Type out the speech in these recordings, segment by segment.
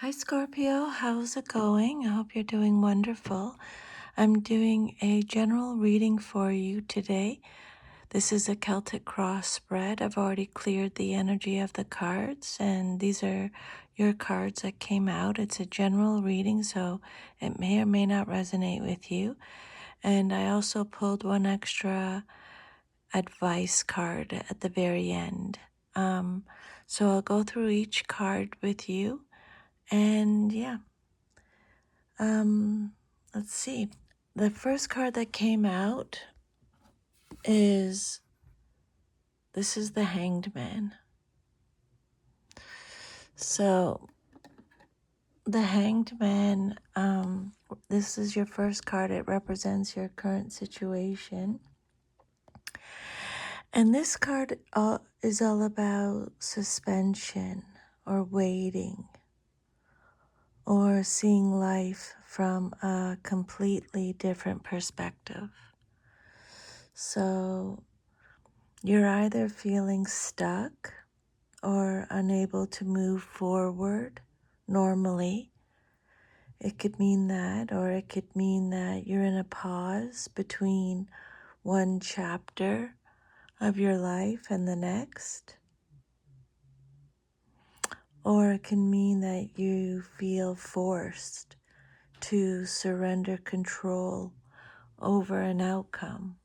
Hi Scorpio, how's it going? I hope you're doing wonderful. I'm doing a general reading for you today. This is a Celtic cross spread. I've already cleared the energy of the cards, and these are your cards that came out. It's a general reading, so it may or may not resonate with you. And I also pulled one extra advice card at the very end. So I'll go through each card with you. And yeah, Um, let's see. The first card that came out is this is the Hanged Man. So the Hanged Man, this is your first card. It represents your current situation. And this card is all about suspension or waiting or seeing life from a completely different perspective. So you're either feeling stuck or unable to move forward normally. It could mean that, or it could mean that you're in a pause between one chapter of your life and the next. Or it can mean that you feel forced to surrender control over an outcome.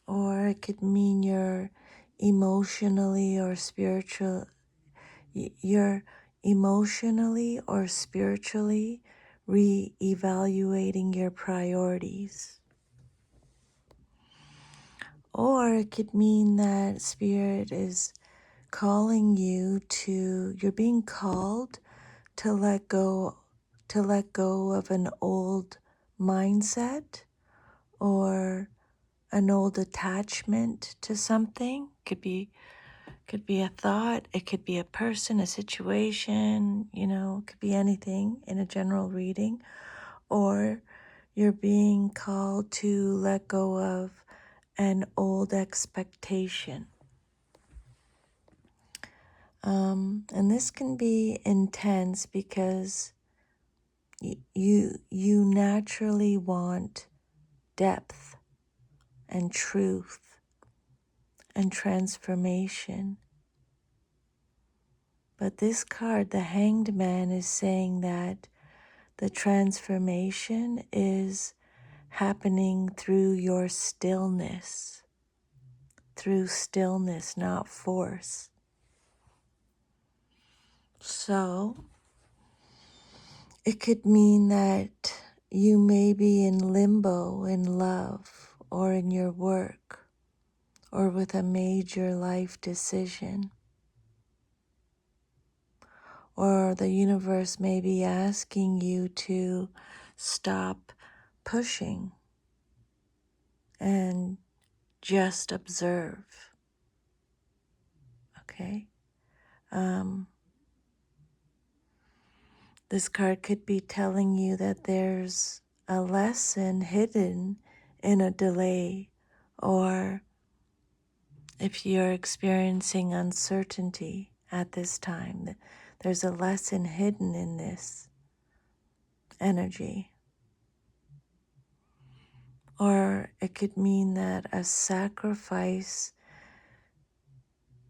Or it could mean you're emotionally or you're emotionally or spiritually re-evaluating your priorities. Or it could mean that spirit is calling you you're being called to let go of an old mindset or an old attachment to something. Could be a thought, it could be a person, a situation, it could be anything in a general reading. Or you're being called to let go of an old expectation. And this can be intense because you naturally want depth and truth and transformation. But this card, the Hanged Man, is saying that the transformation is happening through your stillness, not force. So it could mean that you may be in limbo in love or in your work or with a major life decision. Or the universe may be asking you to stop pushing and just observe. Okay? This card could be telling you that there's a lesson hidden in a delay, or if you're experiencing uncertainty at this time, there's a lesson hidden in this energy. Or it could mean that a sacrifice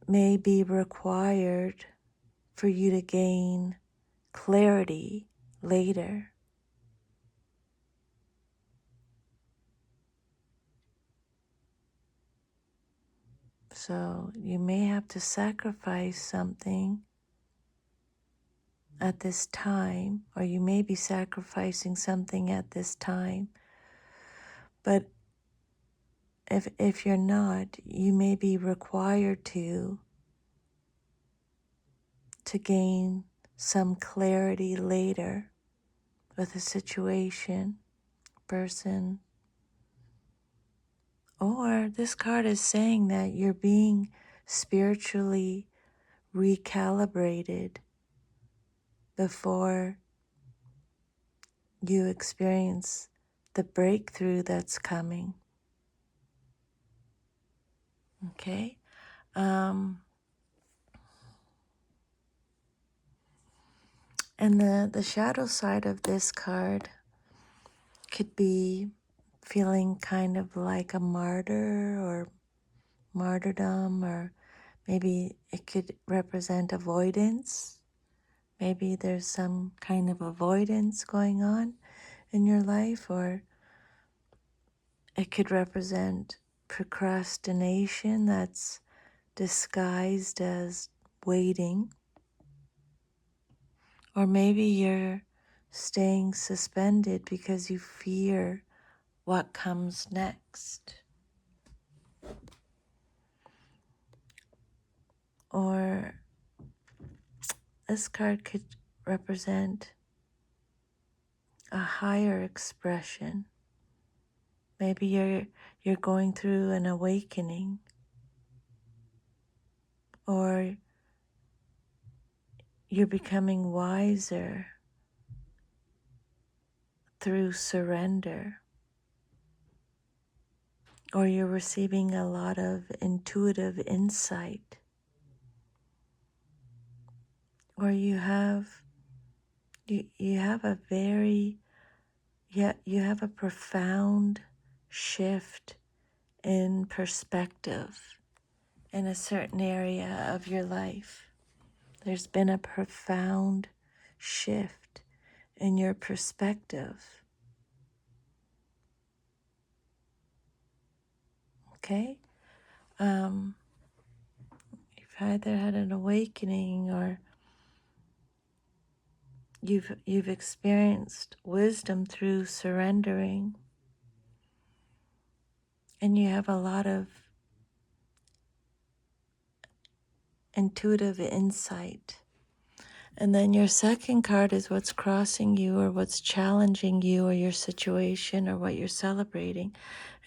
may be required for you to gain clarity later. So you may have to sacrifice something at this time, or you may be sacrificing something at this time. But if you're not, you may be required to gain some clarity later with a situation, person. Or this card is saying that you're being spiritually recalibrated before you experience the breakthrough that's coming. Okay? And the shadow side of this card could be feeling kind of like a martyr or martyrdom, or maybe it could represent avoidance. Maybe there's some kind of avoidance going on in your life, or it could represent procrastination that's disguised as waiting. Or maybe you're staying suspended because you fear what comes next. Or this card could represent a higher expression. Maybe you're going through an awakening, or you're becoming wiser through surrender, or you're receiving a lot of intuitive insight, or you have a very, you have a profound shift in perspective in a certain area of your life. There's been a profound shift in your perspective. Okay? You've either had an awakening, or you've experienced wisdom through surrendering, and you have a lot of intuitive insight. And then your second card is what's crossing you, or what's challenging you, or your situation, or what you're celebrating.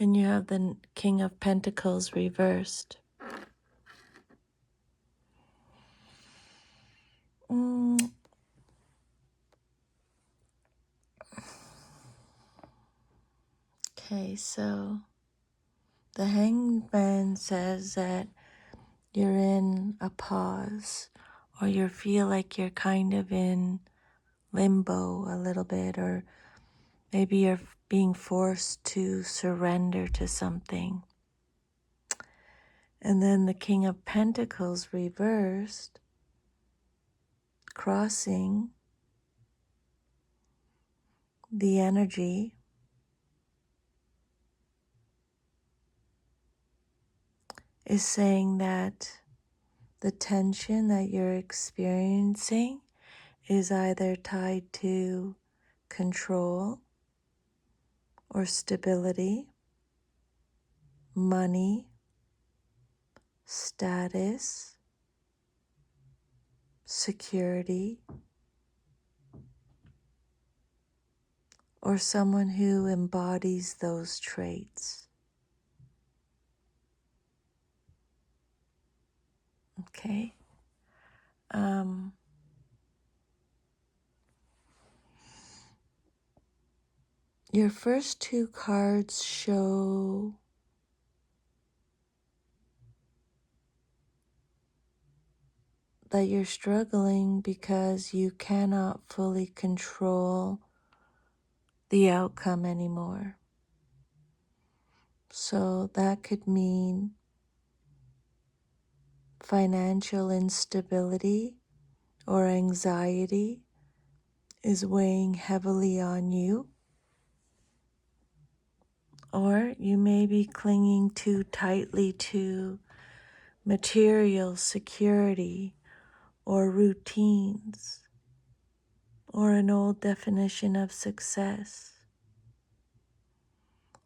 And you have the King of Pentacles reversed. Okay, so the Hangman says that you're in a pause, or you feel like you're kind of in limbo a little bit, or maybe you're being forced to surrender to something. And then the King of Pentacles reversed, crossing the energy, is saying that the tension that you're experiencing is either tied to control or stability, money, status, security, or someone who embodies those traits. Okay? Your first two cards show that you're struggling because you cannot fully control the outcome anymore. So that could mean financial instability or anxiety is weighing heavily on you. Or you may be clinging too tightly to material security or routines or an old definition of success.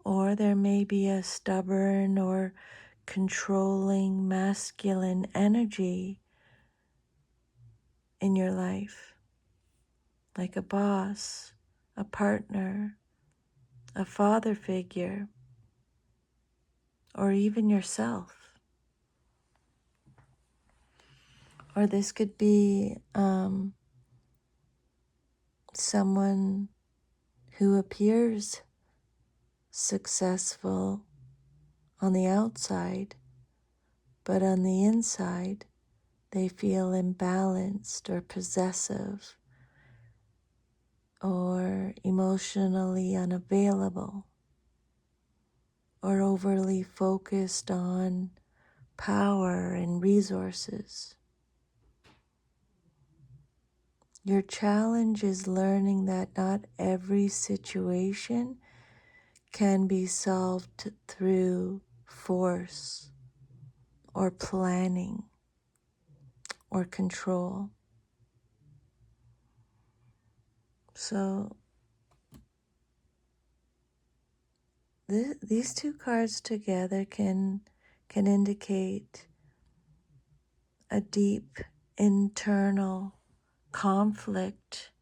Or there may be a stubborn or controlling masculine energy in your life, like a boss, a partner, a father figure, or even yourself. Or this could be someone who appears successful on the outside, but on the inside, they feel imbalanced or possessive or emotionally unavailable or overly focused on power and resources. Your challenge is learning that not every situation can be solved through force or planning or control. So these two cards together can indicate a deep internal conflict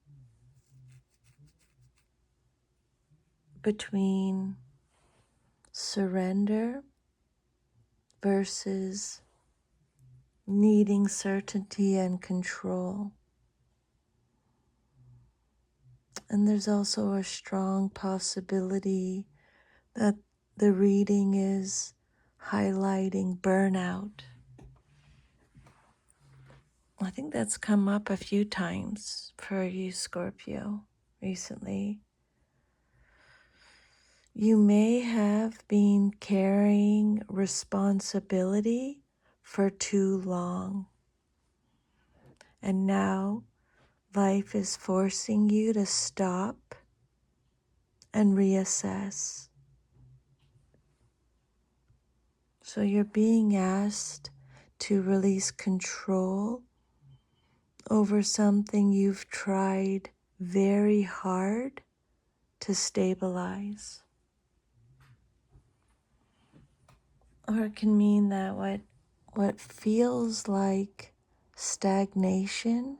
between surrender versus needing certainty and control. And there's also a strong possibility that the reading is highlighting burnout. I think that's come up a few times for you, Scorpio, recently. You may have been carrying responsibility for too long, and now life is forcing you to stop and reassess. So you're being asked to release control over something you've tried very hard to stabilize. Or it can mean that what feels like stagnation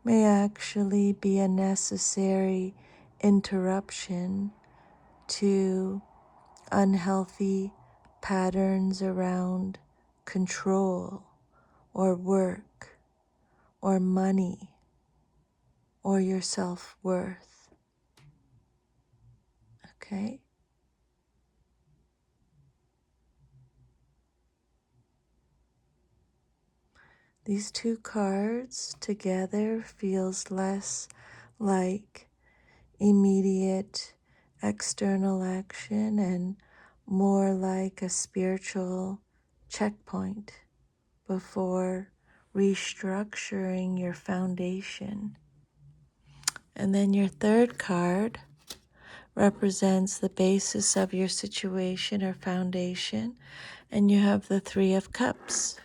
may actually be a necessary interruption to unhealthy patterns around control or work or money or your self-worth. Okay? These two cards together feels less like immediate external action and more like a spiritual checkpoint before restructuring your foundation. And then your third card represents the basis of your situation or foundation, and you have the Three of Cups.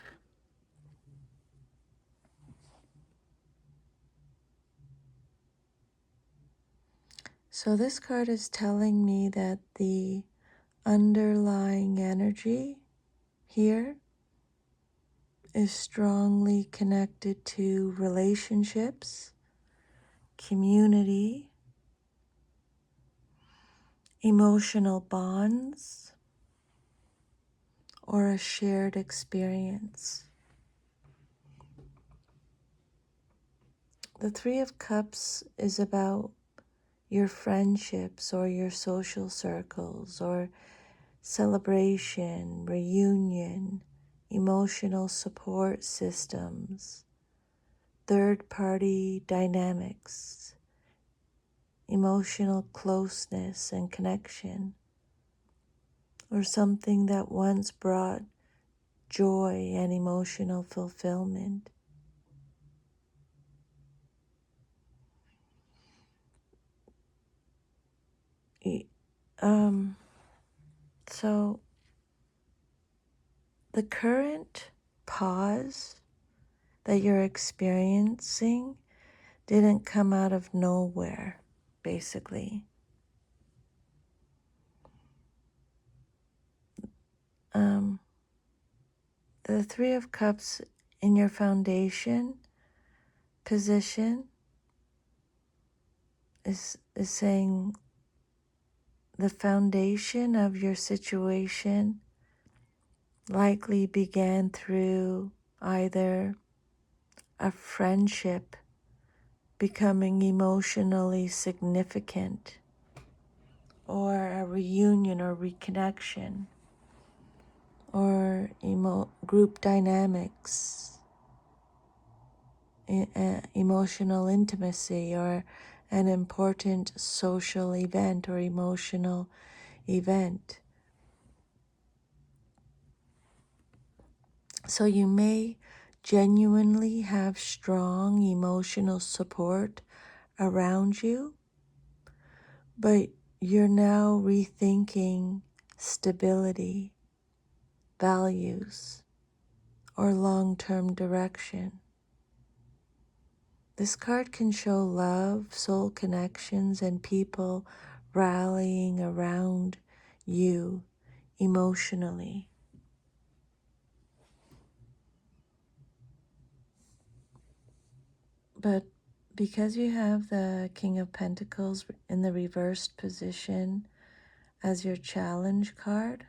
So this card is telling me that the underlying energy here is strongly connected to relationships, community, emotional bonds, or a shared experience. The Three of Cups is about your friendships or your social circles or celebration, reunion, emotional support systems, third-party dynamics, emotional closeness and connection, or something that once brought joy and emotional fulfillment. So the current pause that you're experiencing didn't come out of nowhere, basically. The Three of Cups in your foundation position is saying the foundation of your situation likely began through either a friendship becoming emotionally significant or a reunion or reconnection or group dynamics, emotional intimacy, or an important social event or emotional event. So you may genuinely have strong emotional support around you, but you're now rethinking stability, values, or long-term direction. This card can show love, soul connections, and people rallying around you emotionally. But because you have the King of Pentacles in the reversed position as your challenge card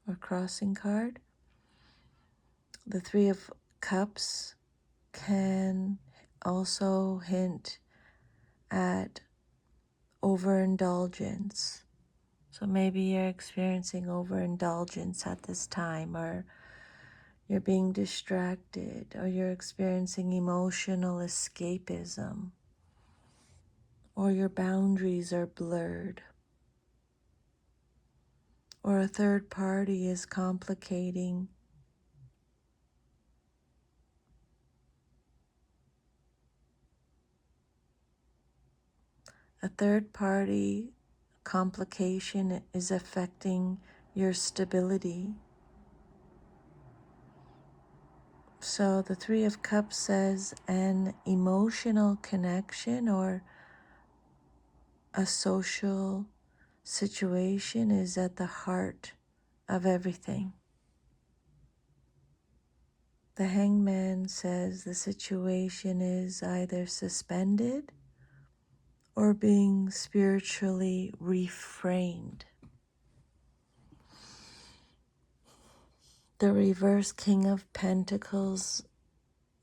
or crossing card, the Three of Cups can also hint at overindulgence. So maybe you're experiencing overindulgence at this time, or you're being distracted, or you're experiencing emotional escapism, or your boundaries are blurred, or a third party is complicating. A third party complication is affecting your stability. So the Three of Cups says an emotional connection or a social situation is at the heart of everything. The Hangman says the situation is either suspended or being spiritually reframed. The reverse King of Pentacles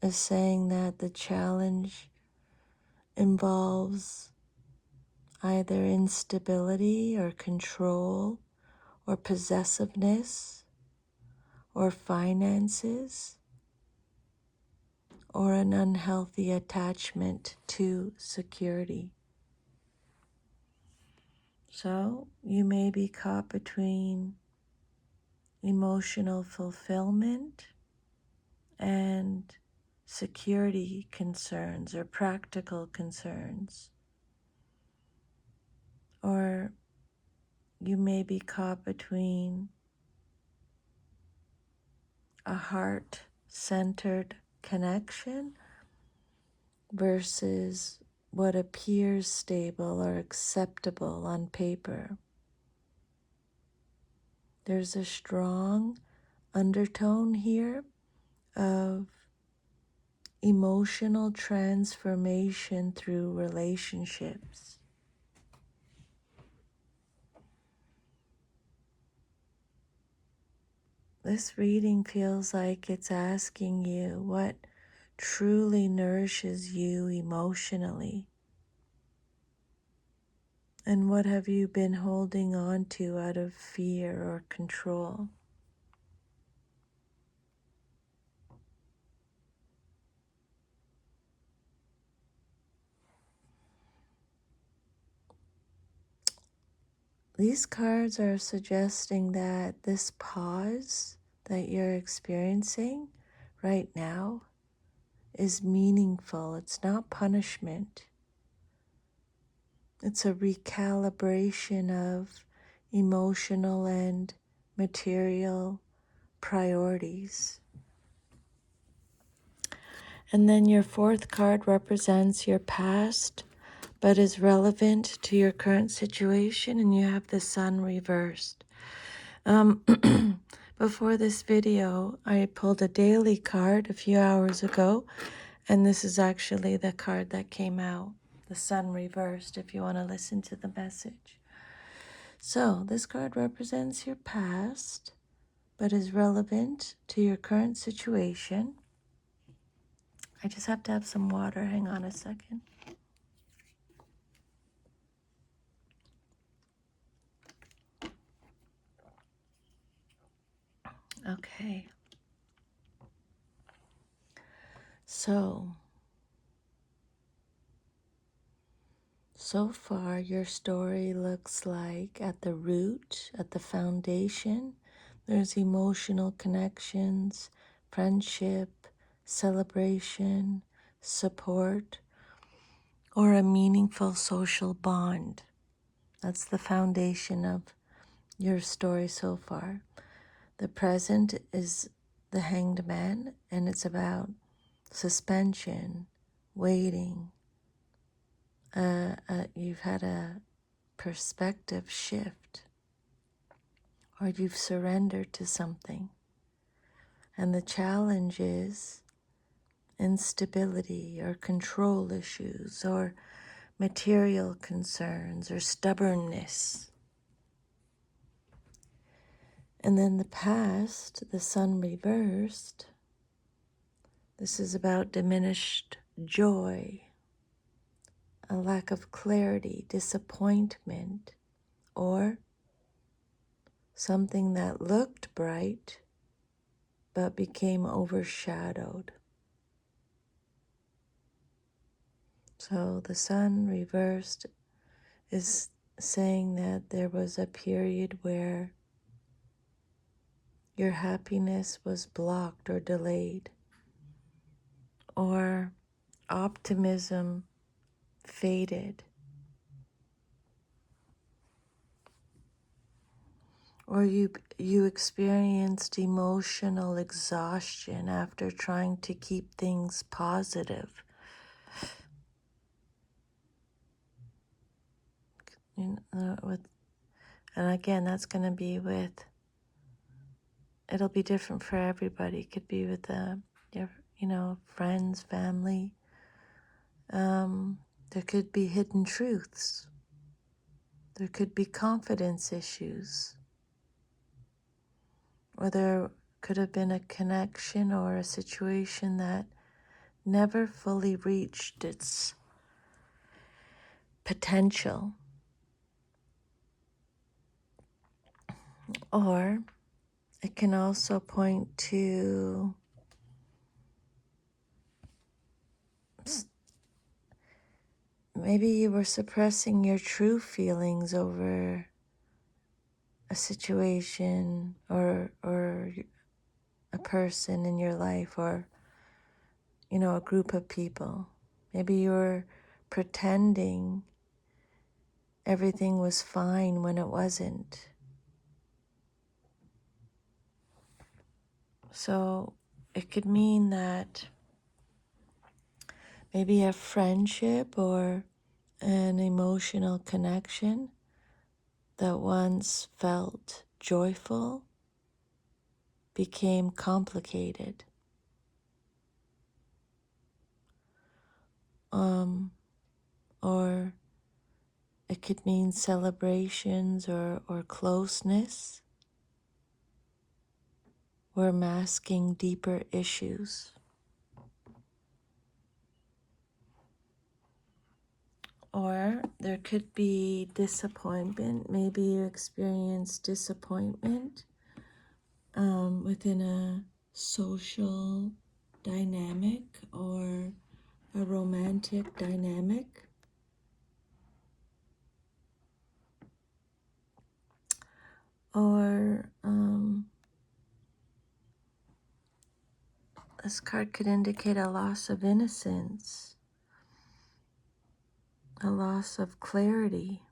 is saying that the challenge involves either instability or control or possessiveness or finances or an unhealthy attachment to security. So you may be caught between emotional fulfillment and security concerns or practical concerns. Or you may be caught between a heart-centered connection versus what appears stable or acceptable on paper. There's a strong undertone here of emotional transformation through relationships. This reading feels like it's asking you what truly nourishes you emotionally, and what have you been holding on to out of fear or control. These cards are suggesting that this pause that you're experiencing right now is meaningful. It's not punishment. It's a recalibration of emotional and material priorities. And then your fourth card represents your past, but is relevant to your current situation, and you have the Sun reversed. Before this video, I pulled a daily card a few hours ago, and this is actually the card that came out, the Sun reversed, if you want to listen to the message. So this card represents your past, but is relevant to your current situation. I just have to have some water. Hang on a second. Okay. So So far, your story looks like at the root, at the foundation, there's emotional connections, friendship, celebration, support, or a meaningful social bond. That's the foundation of your story so far. The present is the Hanged Man, and it's about suspension, waiting. You've had a perspective shift, or you've surrendered to something. And the challenge is instability or control issues or material concerns or stubbornness. And then the past, the sun reversed, this is about diminished joy, a lack of clarity, disappointment, or something that looked bright but became overshadowed. So the sun reversed is saying that there was a period where your happiness was blocked or delayed, or optimism faded, or you experienced emotional exhaustion after trying to keep things positive. And again, that's going to be with, it'll be different for everybody. It could be with your friends, family. There could be hidden truths. There could be confidence issues. Or there could have been a connection or a situation that never fully reached its potential. Or it can also point to maybe you were suppressing your true feelings over a situation or a person in your life, or a group of people. Maybe you were pretending everything was fine when it wasn't. So it could mean that maybe a friendship or an emotional connection that once felt joyful became complicated. Or it could mean celebrations or closeness were masking deeper issues. Or there could be disappointment. Maybe you experienced disappointment within a social dynamic or a romantic dynamic. Or this card could indicate a loss of innocence, a loss of clarity,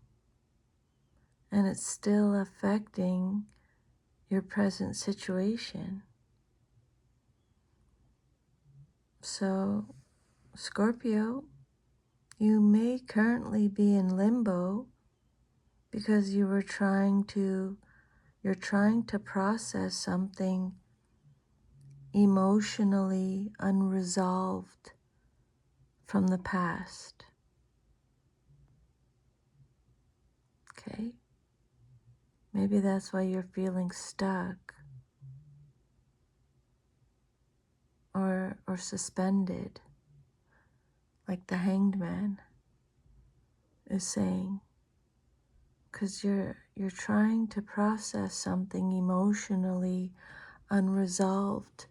and it's still affecting your present situation. So, Scorpio, you may currently be in limbo because you're trying to process something emotionally unresolved from the past. Okay? Maybe that's why you're feeling stuck or suspended, like the Hanged Man is saying, because you're trying to process something emotionally unresolved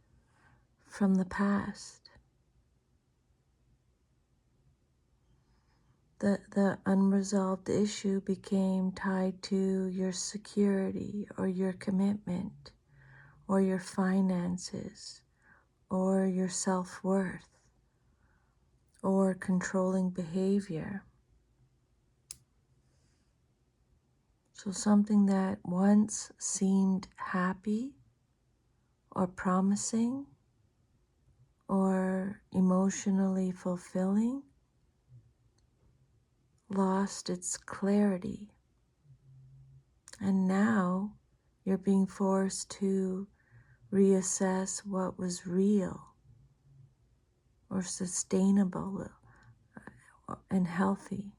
from the past. The unresolved issue became tied to your security or your commitment or your finances or your self-worth or controlling behavior. So something that once seemed happy or promising or emotionally fulfilling lost its clarity. And now you're being forced to reassess what was real or sustainable and healthy.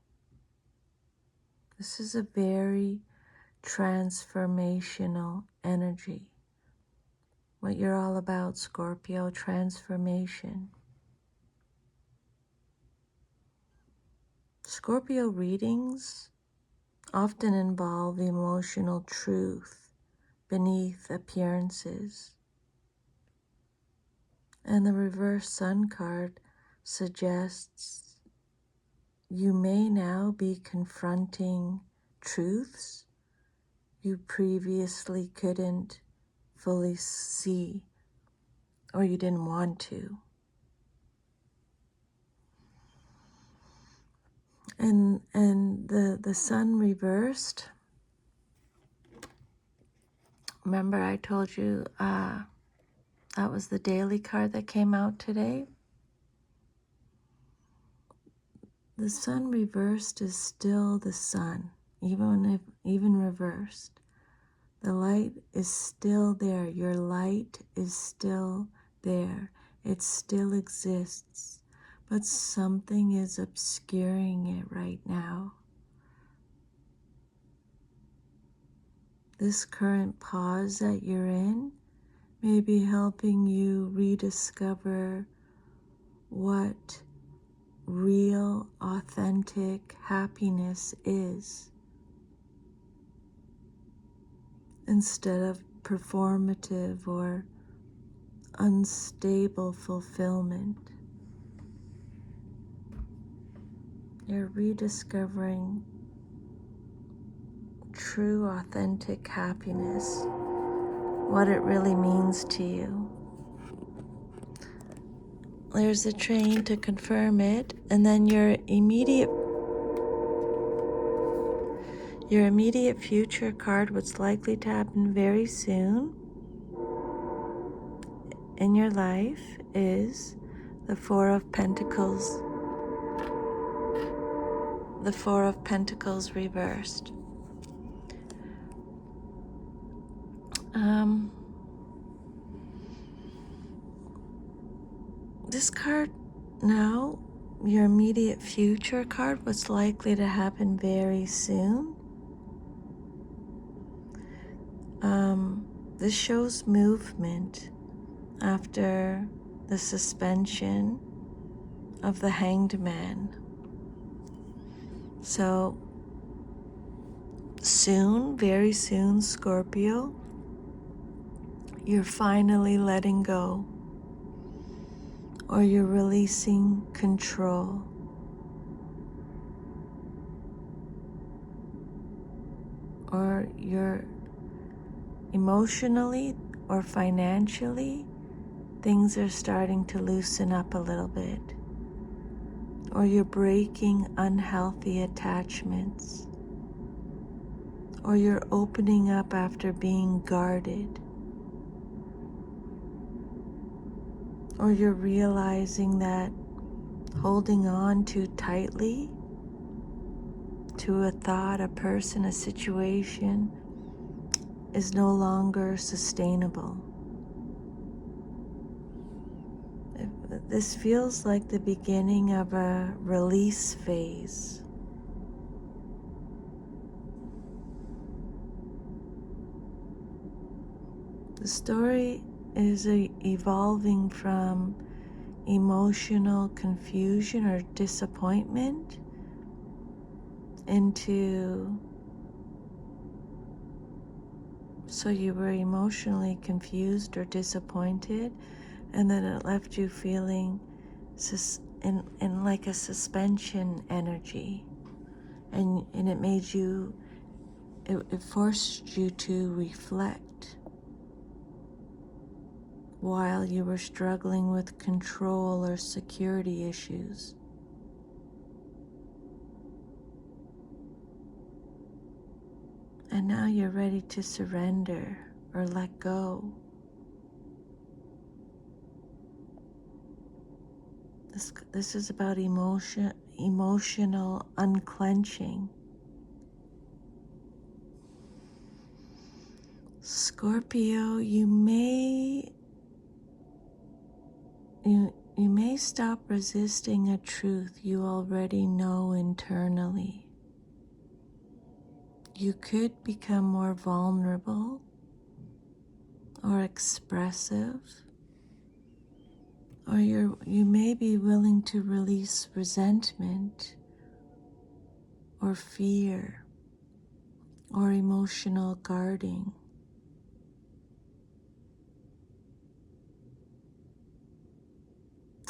This is a very transformational energy. What you're all about, Scorpio, transformation. Scorpio readings often involve emotional truth beneath appearances. And the reverse sun card suggests you may now be confronting truths you previously couldn't fully see or you didn't want to. And the sun reversed. Remember I told you that was the daily card that came out today? The sun reversed is still the sun, even reversed. The light is still there. Your light is still there. It still exists. But something is obscuring it right now. This current pause that you're in may be helping you rediscover what real, authentic happiness is, instead of performative or unstable fulfillment. You're rediscovering true, authentic happiness, what it really means to you. There's a train to confirm it, and then your immediate future card, what's likely to happen very soon in your life, is the Four of Pentacles. The Four of Pentacles reversed. This card now, your immediate future card, what's likely to happen very soon. This shows movement after the suspension of the Hanged Man. So soon, very soon, Scorpio, you're finally letting go, or you're releasing control. Or you're emotionally or financially, things are starting to loosen up a little bit. Or you're breaking unhealthy attachments. Or you're opening up after being guarded. Or you're realizing that holding on too tightly to a thought, a person, a situation is no longer sustainable. This feels like the beginning of a release phase. The story is evolving from emotional confusion or disappointment into, so you were emotionally confused or disappointed, and then it left you feeling in like a suspension energy. and it made you, it forced you to reflect while you were struggling with control or security issues. And now you're ready to surrender or let go. This is about emotional unclenching. Scorpio, you may stop resisting a truth you already know internally. You could become more vulnerable or expressive, or you may be willing to release resentment or fear or emotional guarding.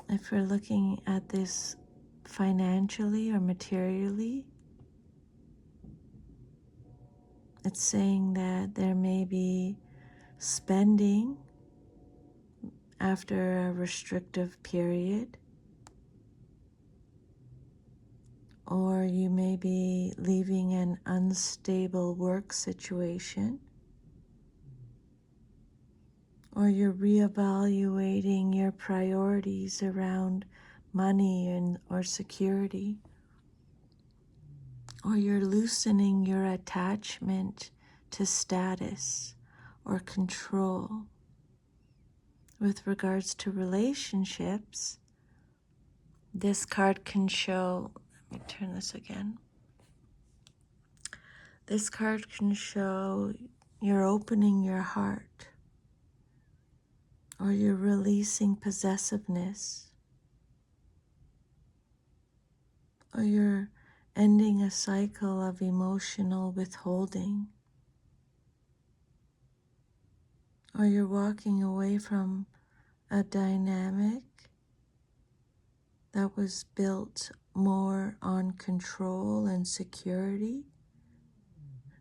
If we're looking at this financially or materially, it's saying that there may be spending after a restrictive period, or you may be leaving an unstable work situation, or you're reevaluating your priorities around money or security, or you're loosening your attachment to status or control. With regards to relationships, this card can show, let me turn this again. This card can show you're opening your heart, or you're releasing possessiveness, or you're ending a cycle of emotional withholding, or you're walking away from a dynamic that was built more on control and security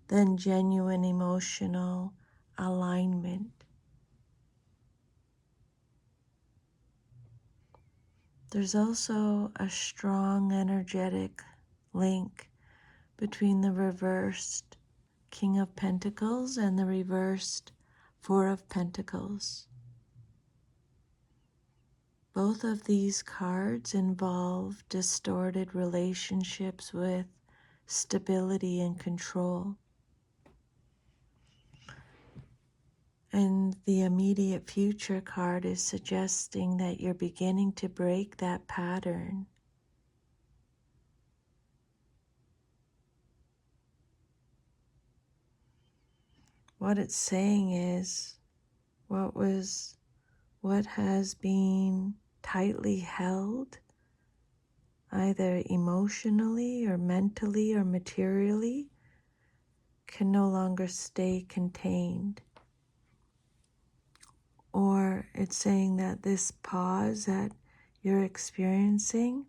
than genuine emotional alignment. There's also a strong energetic link between the reversed King of Pentacles and the reversed Four of Pentacles. Both of these cards involve distorted relationships with stability and control. And the immediate future card is suggesting that you're beginning to break that pattern. What it's saying is what has been tightly held, either emotionally or mentally or materially, can no longer stay contained. Or it's saying that this pause that you're experiencing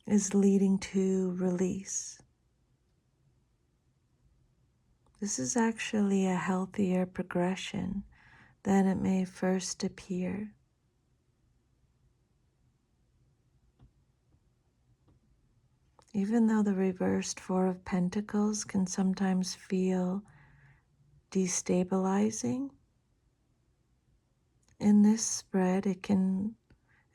is leading to release. This is actually a healthier progression than it may first appear. Even though the reversed Four of Pentacles can sometimes feel destabilizing, in this spread it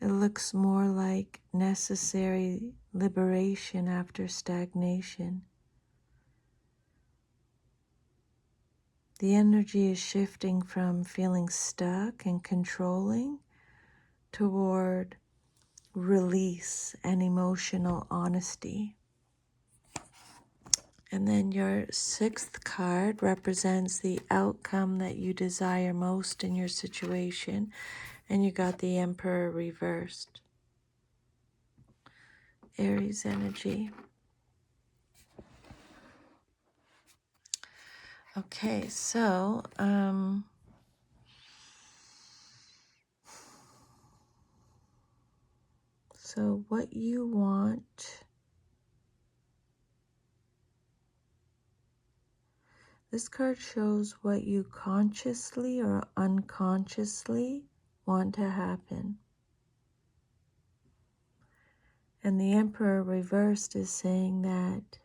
looks more like necessary liberation after stagnation. The energy is shifting from feeling stuck and controlling toward release and emotional honesty. And then your sixth card represents the outcome that you desire most in your situation. And you got the Emperor reversed. Aries energy. Okay, so what you want This card shows what you consciously or unconsciously want to happen. And the Emperor reversed is saying that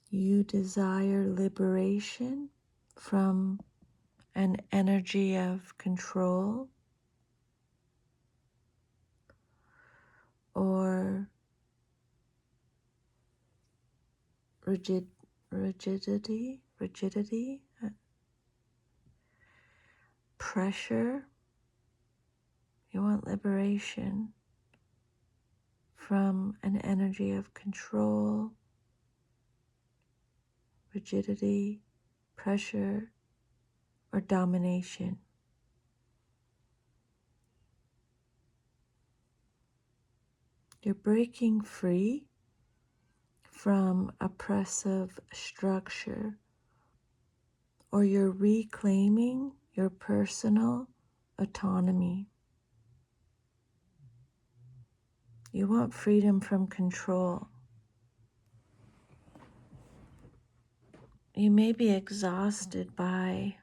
you desire liberation from an energy of control or rigidity, pressure. You want liberation from an energy of control, rigidity, pressure, or domination. You're breaking free from oppressive structure, or you're reclaiming your personal autonomy. You want freedom from control. You may be exhausted by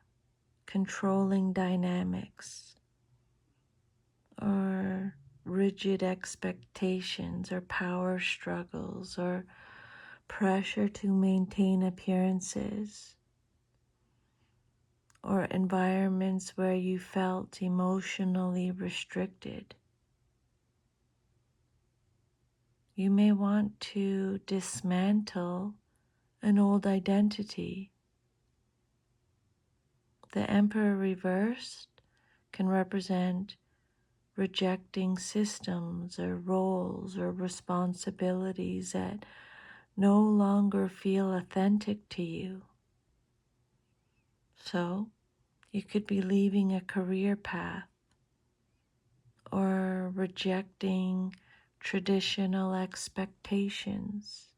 controlling dynamics or rigid expectations or power struggles or pressure to maintain appearances or environments where you felt emotionally restricted. You may want to dismantle an old identity. The Emperor reversed can represent rejecting systems or roles or responsibilities that no longer feel authentic to you. So, you could be leaving a career path or rejecting traditional expectations,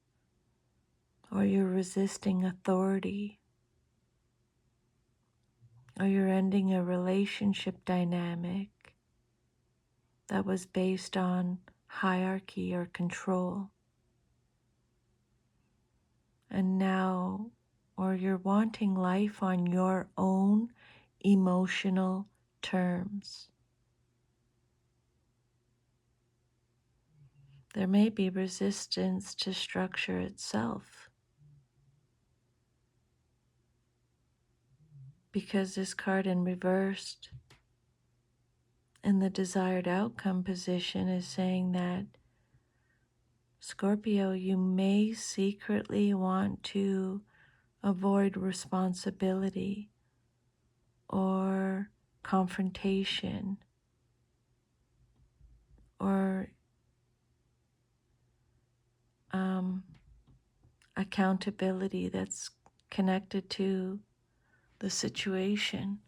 or you're resisting authority, or you're ending a relationship dynamic that was based on hierarchy or control. And now, or you're wanting life on your own emotional terms. There may be resistance to structure itself because this card in reversed in the desired outcome position is saying that, Scorpio, you may secretly want to avoid responsibility or confrontation or accountability that's connected to the situation.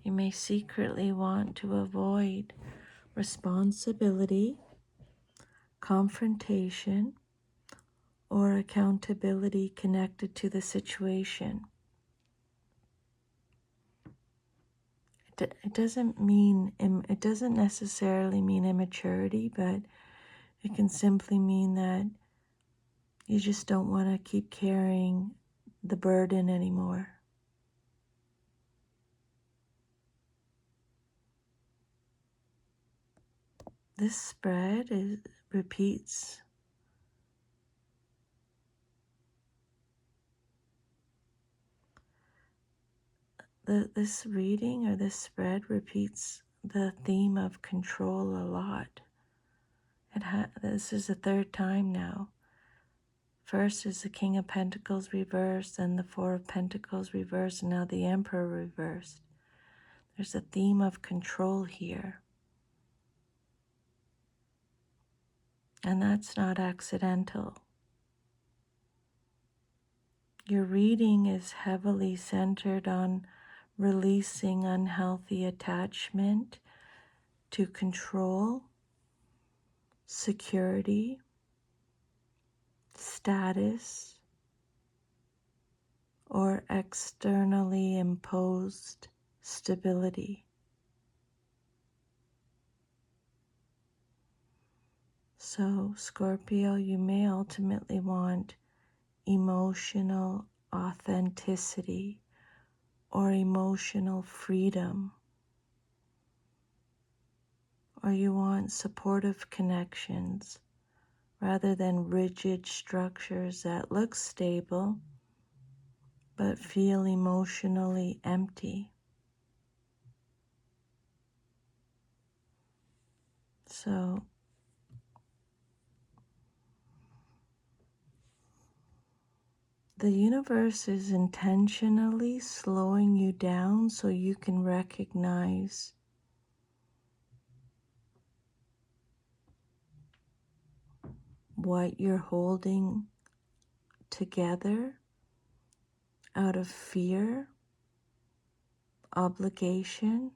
You may secretly want to avoid responsibility, confrontation, or accountability connected to the situation. It doesn't necessarily mean immaturity, but it can simply mean that you just don't want to keep carrying the burden anymore. This spread repeats. This reading or this spread repeats the theme of control a lot. This is the third time now. First is the King of Pentacles reversed, then the Four of Pentacles reversed, and now the Emperor reversed. There's a theme of control here. And that's not accidental. Your reading is heavily centered on releasing unhealthy attachment to control, security, status, or externally imposed stability. So, Scorpio, you may ultimately want emotional authenticity or emotional freedom, or you want supportive connections rather than rigid structures that look stable but feel emotionally empty. So the universe is intentionally slowing you down so you can recognize what you're holding together out of fear, obligation,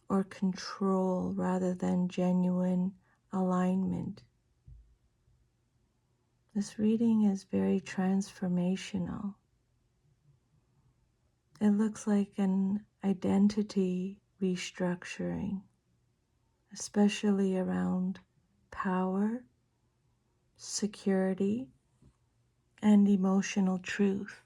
or control rather than genuine alignment. This reading is very transformational. It looks like an identity restructuring, especially around power, security, and emotional truth.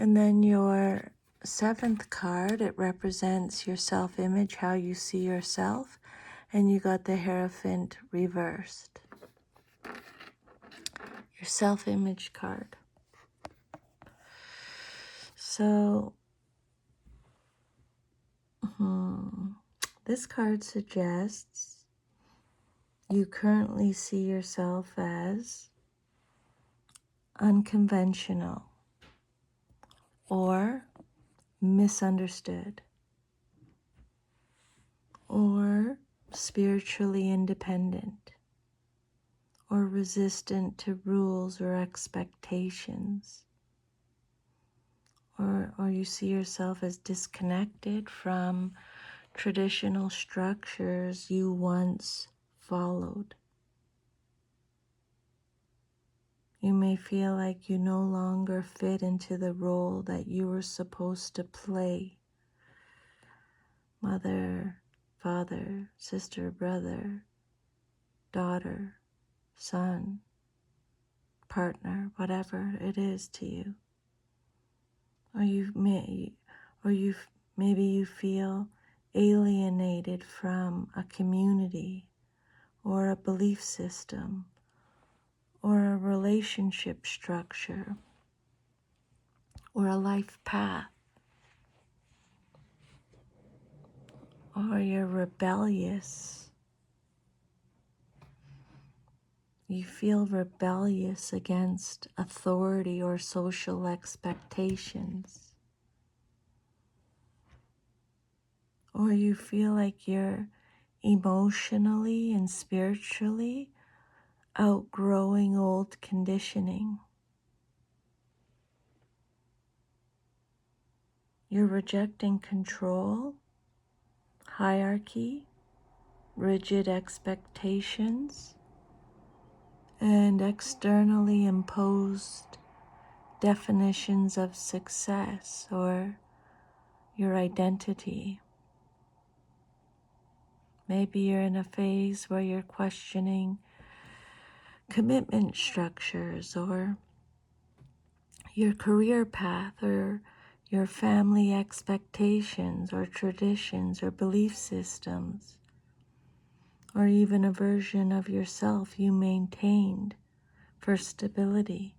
And then your seventh card, it represents your self-image, how you see yourself, and you got the Hierophant reversed. Your self-image card. So, this card suggests you currently see yourself as unconventional or misunderstood or spiritually independent or resistant to rules or expectations, or you see yourself as disconnected from traditional structures you once followed. You may feel like you no longer fit into the role that you were supposed to play. Mother, father, sister, brother, daughter, son, partner, whatever it is to you. Maybe you feel alienated from a community or a belief system or a relationship structure or a life path, or you're rebellious. You feel rebellious against authority or social expectations. Or you feel like you're emotionally and spiritually outgrowing old conditioning. You're rejecting control, hierarchy, rigid expectations, and externally imposed definitions of success or your identity. Maybe you're in a phase where you're questioning commitment structures or your career path or your family expectations or traditions or belief systems, or even a version of yourself you maintained for stability.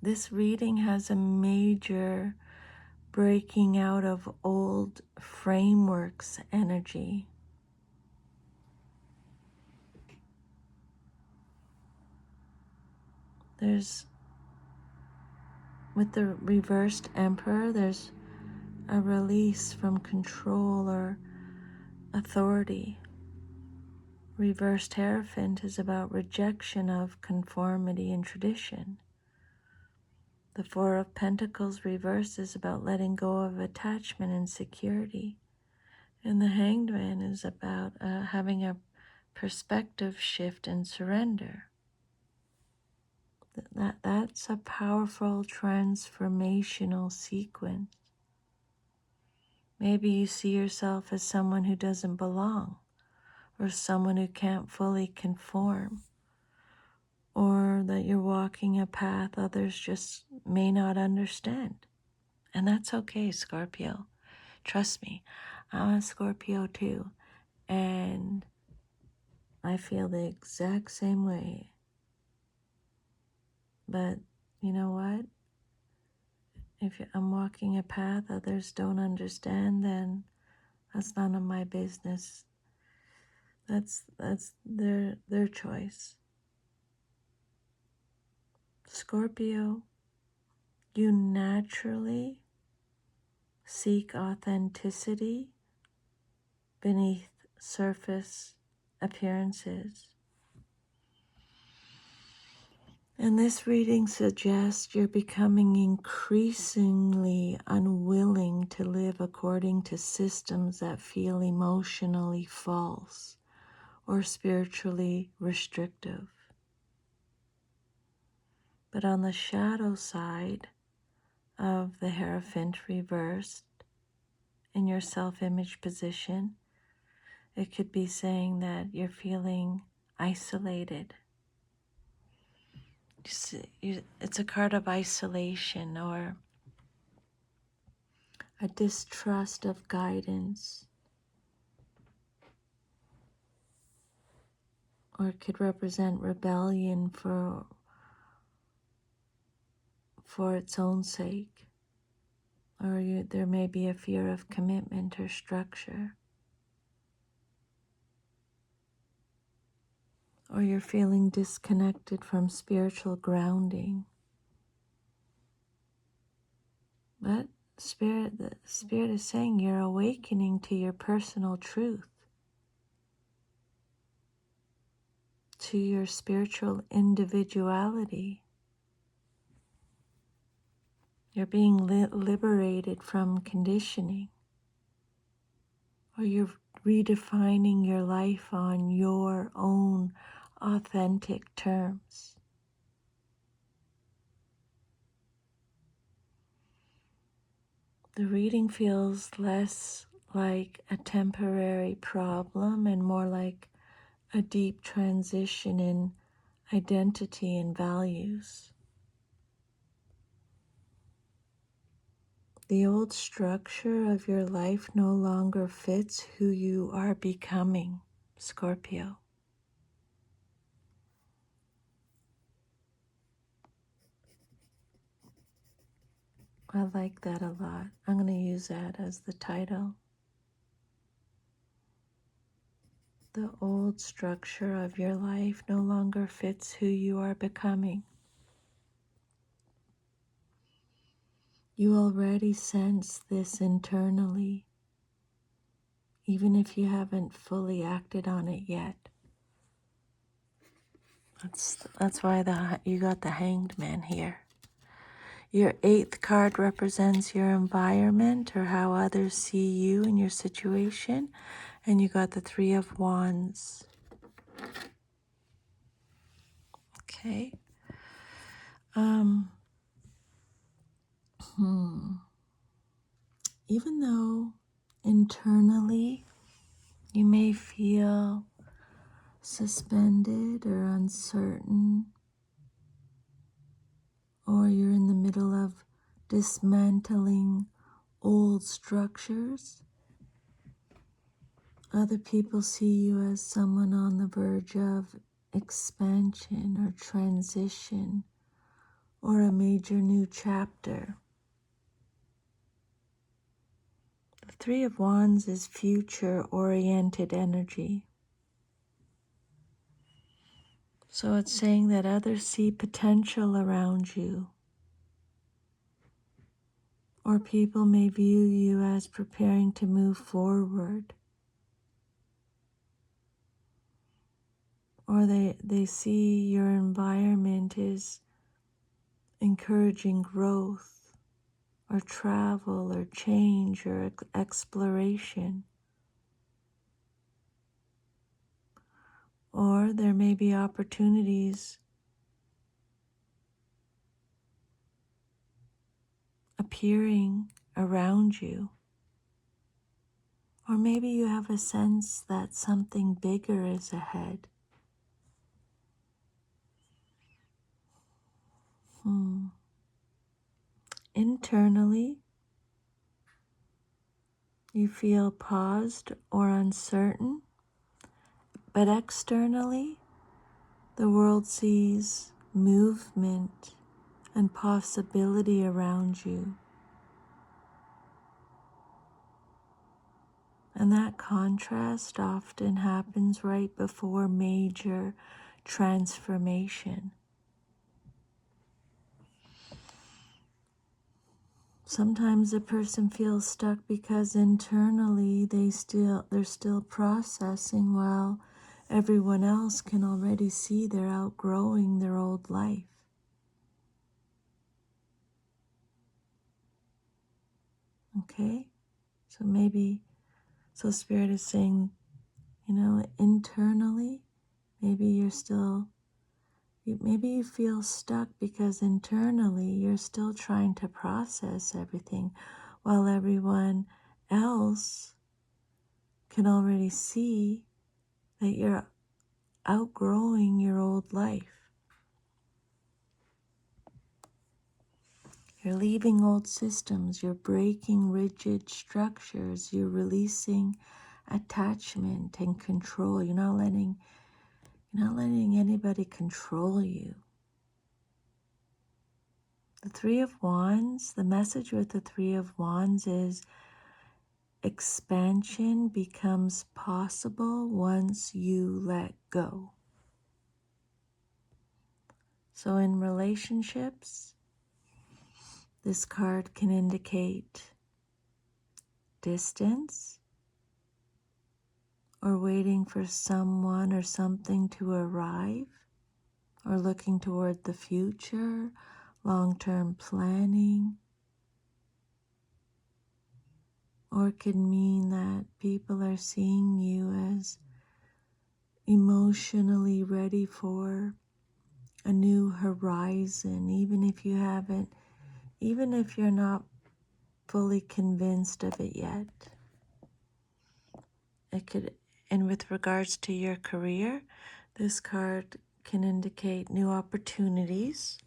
This reading has a major breaking out of old frameworks energy. With the reversed Emperor, there's a release from control or authority. Reversed Hierophant is about rejection of conformity and tradition. The Four of Pentacles reversed is about letting go of attachment and security. And the Hanged Man is about having a perspective shift and surrender. That's a powerful transformational sequence. Maybe you see yourself as someone who doesn't belong, or someone who can't fully conform, or that you're walking a path others just may not understand. And that's okay, Scorpio. Trust me, I'm a Scorpio too, and I feel the exact same way. But you know what? If I'm walking a path others don't understand, then that's none of my business. That's their choice. Scorpio, you naturally seek authenticity beneath surface appearances. And this reading suggests you're becoming increasingly unwilling to live according to systems that feel emotionally false or spiritually restrictive. But on the shadow side of the Hierophant reversed in your self-image position, it could be saying that you're feeling isolated. It's a card of isolation or a distrust of guidance, or it could represent rebellion for its own sake, or there may be a fear of commitment or structure, or you're feeling disconnected from spiritual grounding. But the Spirit is saying you're awakening to your personal truth, to your spiritual individuality. You're being liberated from conditioning, or you're redefining your life on your own authentic terms. The reading feels less like a temporary problem and more like a deep transition in identity and values. The old structure of your life no longer fits who you are becoming, Scorpio. I like that a lot. I'm going to use that as the title. The old structure of your life no longer fits who you are becoming. You already sense this internally, even if you haven't fully acted on it yet. That's why you got the Hanged Man here. Your 8th card represents your environment or how others see you and your situation, and you got the 3 of Wands. Okay. Even though internally you may feel suspended or uncertain, or you're in the middle of dismantling old structures, other people see you as someone on the verge of expansion or transition or a major new chapter. The 3 of Wands is future-oriented energy. So it's saying that others see potential around you, or people may view you as preparing to move forward, or they see your environment is encouraging growth or travel or change or exploration. Or there may be opportunities appearing around you, Or maybe you have a sense that something bigger is ahead. Internally, you feel paused or uncertain, but externally, the world sees movement and possibility around you. And that contrast often happens right before major transformation. Sometimes a person feels stuck because internally they're still processing while everyone else can already see they're outgrowing their old life. Okay? So Spirit is saying, internally, maybe maybe you feel stuck because internally you're still trying to process everything while everyone else can already see that you're outgrowing your old life. You're leaving old systems, you're breaking rigid structures, you're releasing attachment and control. You're not letting anybody control you. The Three of Wands, the message with the Three of Wands is expansion becomes possible once you let go. So in relationships, this card can indicate distance or waiting for someone or something to arrive or looking toward the future, long-term planning. Or it could mean that people are seeing you as emotionally ready for a new horizon, even if you're not fully convinced of it yet. And with regards to your career, this card can indicate new opportunities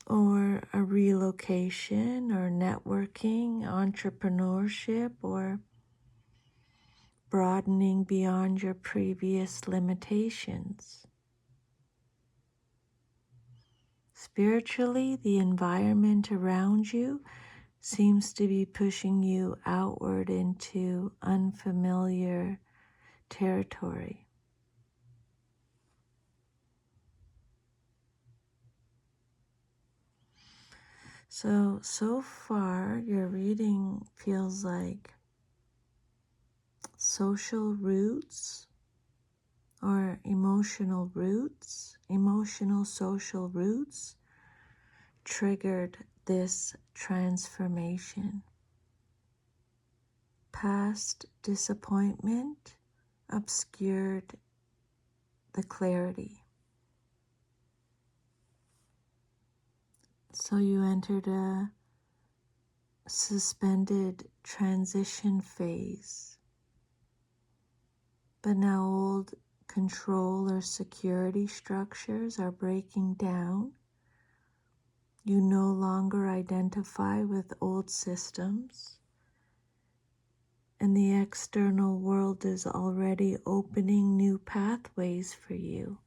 or a relocation or networking, entrepreneurship, or broadening beyond your previous limitations. Spiritually, the environment around you seems to be pushing you outward into unfamiliar territory. So far, your reading feels like social roots or emotional social roots triggered this transformation. Past disappointment obscured the clarity. So you entered a suspended transition phase. But now old control or security structures are breaking down. You no longer identify with old systems, and the external world is already opening new pathways for you.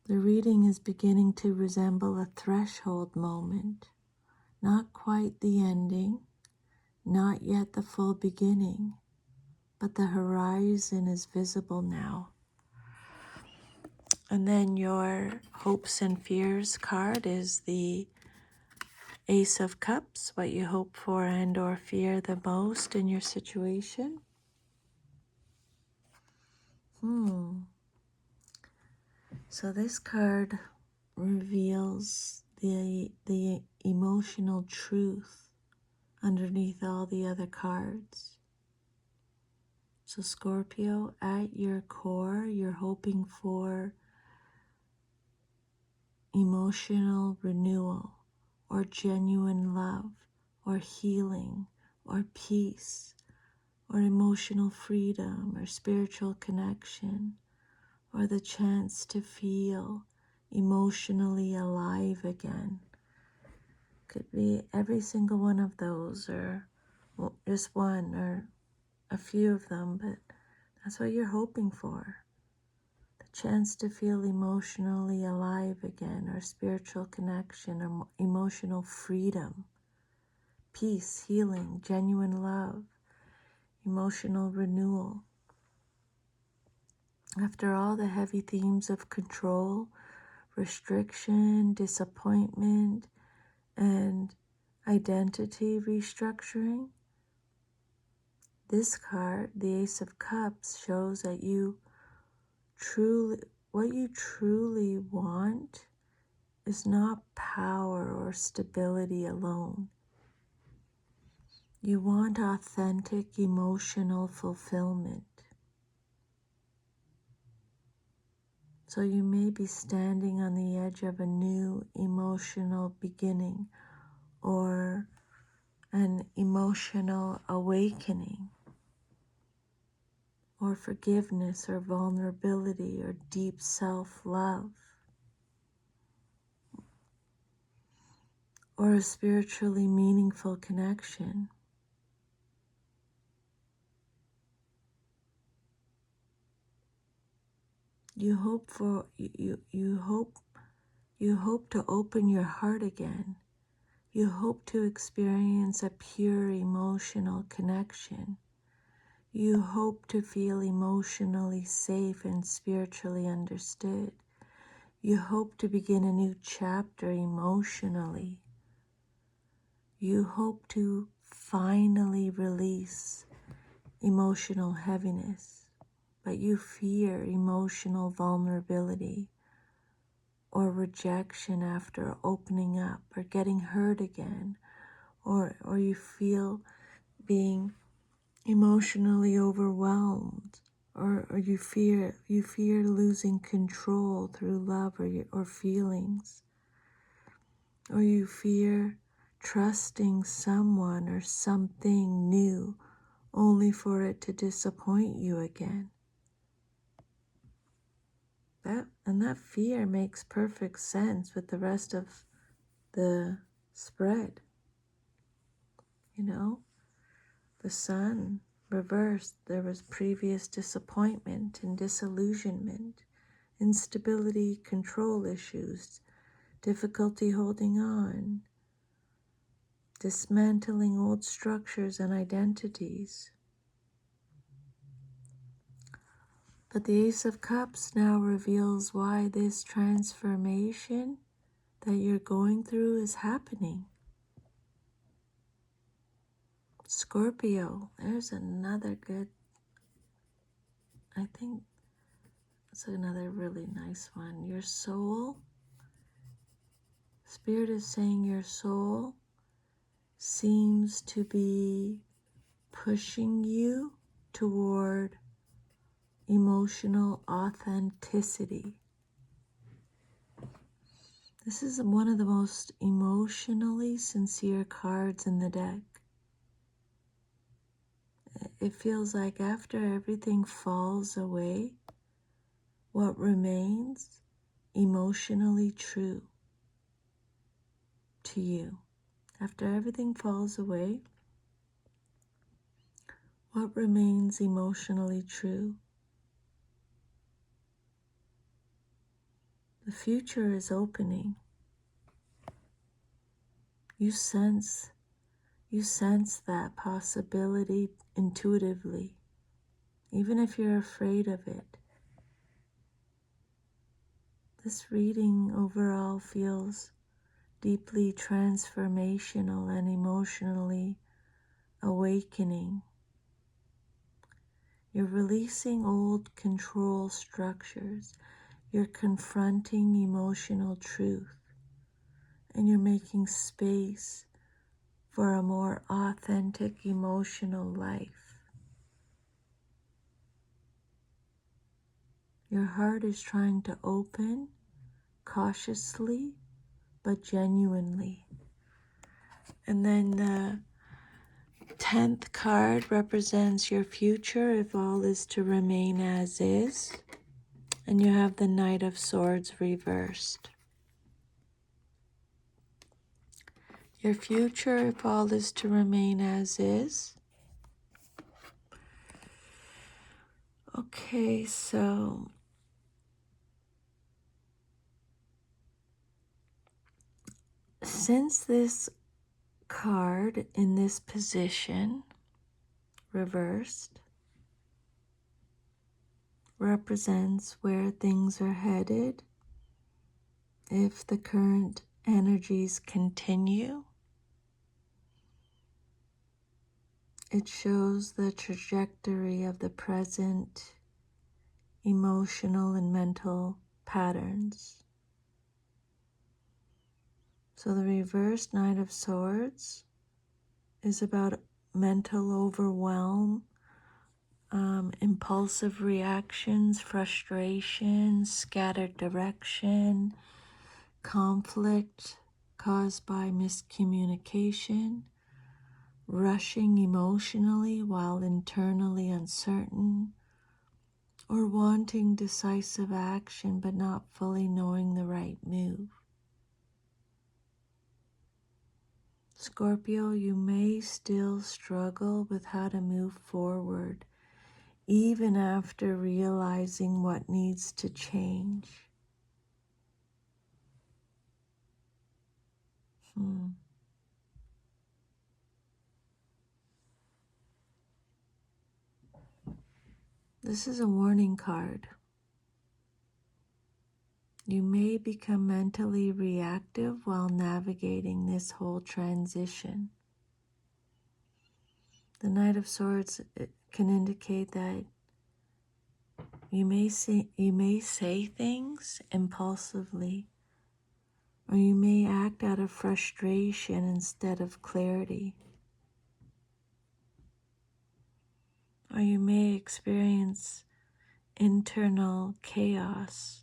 The reading is beginning to resemble a threshold moment, not quite the ending, not yet the full beginning, but the horizon is visible now. And then your hopes and fears card is the Ace of Cups, what you hope for and or fear the most in your situation. So this card reveals the emotional truth underneath all the other cards. So Scorpio, at your core, you're hoping for emotional renewal or genuine love or healing or peace or emotional freedom or spiritual connection or the chance to feel emotionally alive again. Could be every single one of those, or just one, or a few of them, but that's what you're hoping for. The chance to feel emotionally alive again, or spiritual connection, or emotional freedom, peace, healing, genuine love, emotional renewal. After all the heavy themes of control, restriction, disappointment, and identity restructuring, this card, the Ace of Cups, shows that what you truly want is not power or stability alone. You want authentic emotional fulfillment. So you may be standing on the edge of a new emotional beginning or an emotional awakening, or forgiveness or vulnerability or deep self-love, or a spiritually meaningful connection. You hope to open your heart again. You hope to experience a pure emotional connection. You hope to feel emotionally safe and spiritually understood. You hope to begin a new chapter emotionally. You hope to finally release emotional heaviness, but you fear emotional vulnerability or rejection after opening up or getting hurt again, or you feel being emotionally overwhelmed, or you fear losing control through love or feelings, or you fear trusting someone or something new only for it to disappoint you again. That fear makes perfect sense with the rest of the spread. You know, the sun reversed, there was previous disappointment and disillusionment, instability, control issues, difficulty holding on, dismantling old structures and identities. But the Ace of Cups now reveals why this transformation that you're going through is happening. Scorpio, there's another good, I think it's another really nice one. Your soul, Spirit is saying your soul seems to be pushing you toward emotional authenticity. This is one of the most emotionally sincere cards in the deck. It feels like after everything falls away, what remains emotionally true to you. After everything falls away, what remains emotionally true? The future is opening. You sense that possibility intuitively, even if you're afraid of it. This reading overall feels deeply transformational and emotionally awakening. You're releasing old control structures. You're confronting emotional truth. And you're making space for a more authentic emotional life. Your heart is trying to open cautiously but genuinely. And then 10th card represents your future if all is to remain as is. And you have the Knight of Swords reversed. Your future if all is to remain as is. Okay, so since this card in this position, reversed, represents where things are headed if the current energies continue, it shows the trajectory of the present emotional and mental patterns. So the reversed Knight of Swords is about mental overwhelm, impulsive reactions, frustration, scattered direction, conflict caused by miscommunication, rushing emotionally while internally uncertain, or wanting decisive action but not fully knowing the right move. Scorpio, you may still struggle with how to move forward, even after realizing what needs to change. This is a warning card. You may become mentally reactive while navigating this whole transition. The Knight of Swords can indicate that you may say things impulsively, or you may act out of frustration instead of clarity, or you may experience internal chaos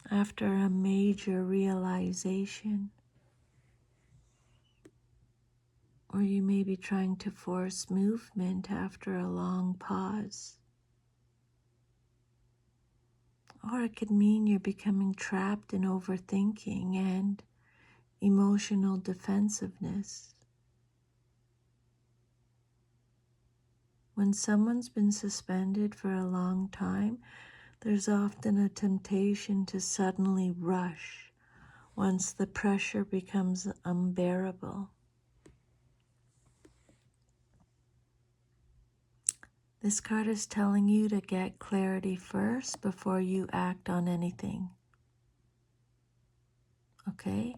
after a major realization, or you may be trying to force movement after a long pause. Or it could mean you're becoming trapped in overthinking and emotional defensiveness. When someone's been suspended for a long time, there's often a temptation to suddenly rush once the pressure becomes unbearable. This card is telling you to get clarity first before you act on anything. Okay?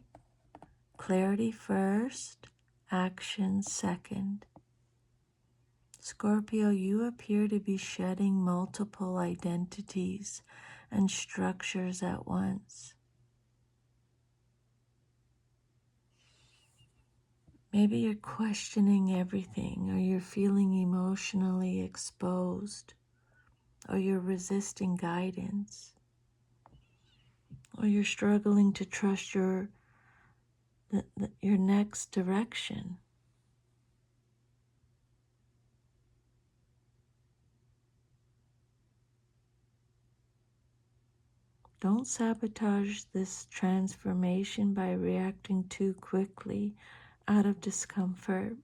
Clarity first, action second. Scorpio, you appear to be shedding multiple identities and structures at once. Maybe you're questioning everything, or you're feeling emotionally exposed, or you're resisting guidance, or you're struggling to trust your next direction. Don't sabotage this transformation by reacting too quickly out of discomfort.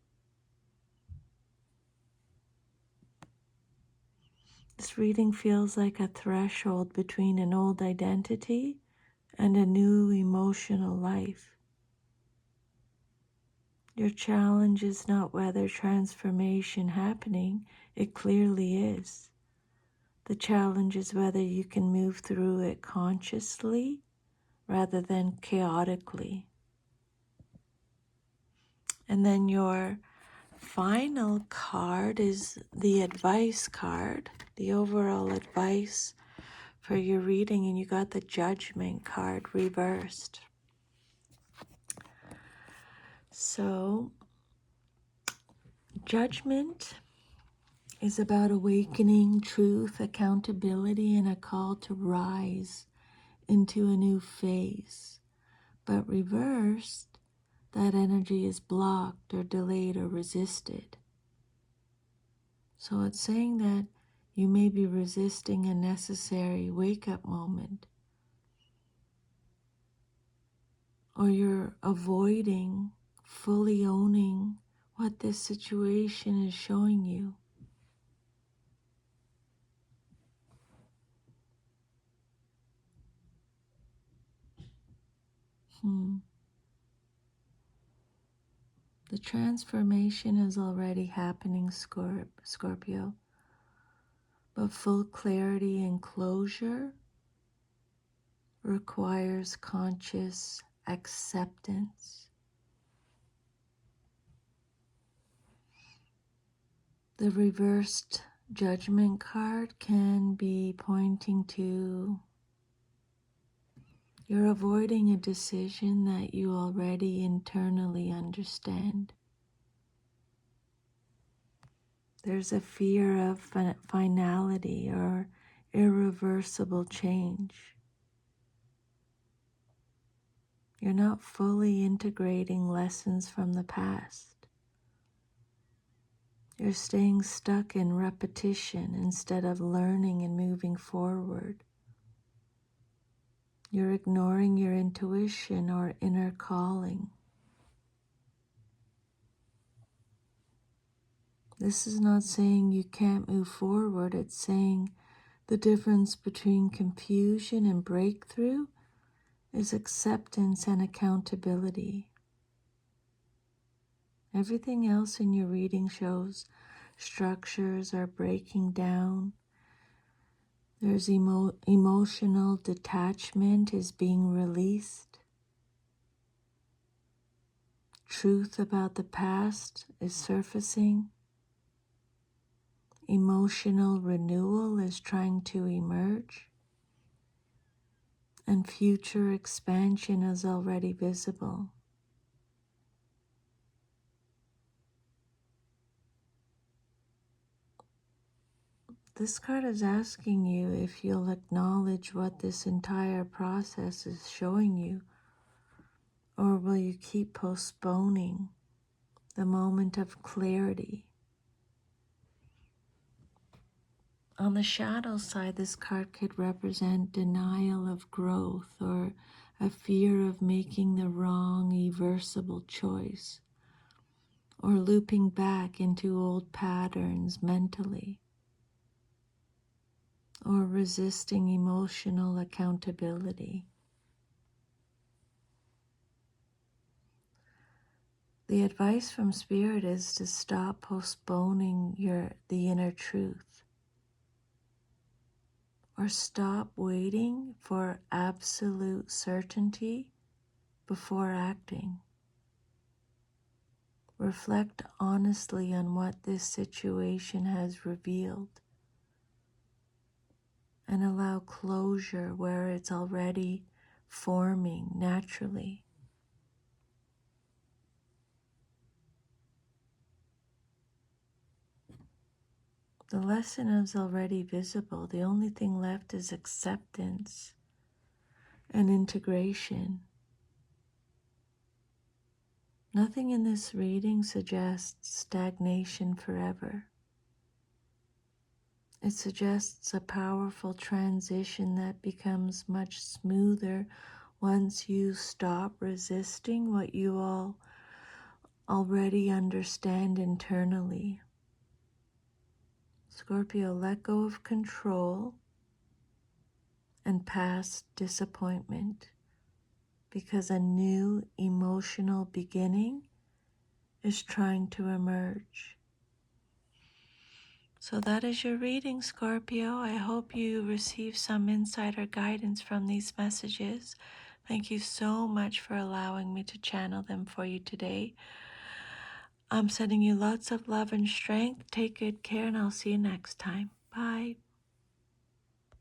This reading feels like a threshold between an old identity and a new emotional life. Your challenge is not whether transformation happening, it clearly is. The challenge is whether you can move through it consciously rather than chaotically. And then your final card is the advice card, the overall advice for your reading, and you got the Judgment card reversed. So, Judgment is about awakening, truth, accountability, and a call to rise into a new phase. But reversed, that energy is blocked or delayed or resisted. So it's saying that you may be resisting a necessary wake-up moment, or you're avoiding fully owning what this situation is showing you. The transformation is already happening, Scorpio, but full clarity and closure requires conscious acceptance. The reversed judgment card can be pointing to you're avoiding a decision that you already internally understand. There's a fear of finality or irreversible change. You're not fully integrating lessons from the past. You're staying stuck in repetition instead of learning and moving forward. You're ignoring your intuition or inner calling. This is not saying you can't move forward. It's saying the difference between confusion and breakthrough is acceptance and accountability. Everything else in your reading shows structures are breaking down. There's emotional detachment is being released. Truth about the past is surfacing. Emotional renewal is trying to emerge. And future expansion is already visible. This card is asking you if you'll acknowledge what this entire process is showing you, or will you keep postponing the moment of clarity? On the shadow side, this card could represent denial of growth or a fear of making the wrong, irreversible choice, or looping back into old patterns mentally, or resisting emotional accountability. The advice from Spirit is to stop postponing the inner truth, or stop waiting for absolute certainty before acting. Reflect honestly on what this situation has revealed and allow closure where it's already forming naturally. The lesson is already visible. The only thing left is acceptance and integration. Nothing in this reading suggests stagnation forever. It suggests a powerful transition that becomes much smoother once you stop resisting what you all already understand internally. Scorpio, let go of control and past disappointment, because a new emotional beginning is trying to emerge. So that is your reading, Scorpio. I hope you receive some insight or guidance from these messages. Thank you so much for allowing me to channel them for you today. I'm sending you lots of love and strength. Take good care, and I'll see you next time. Bye.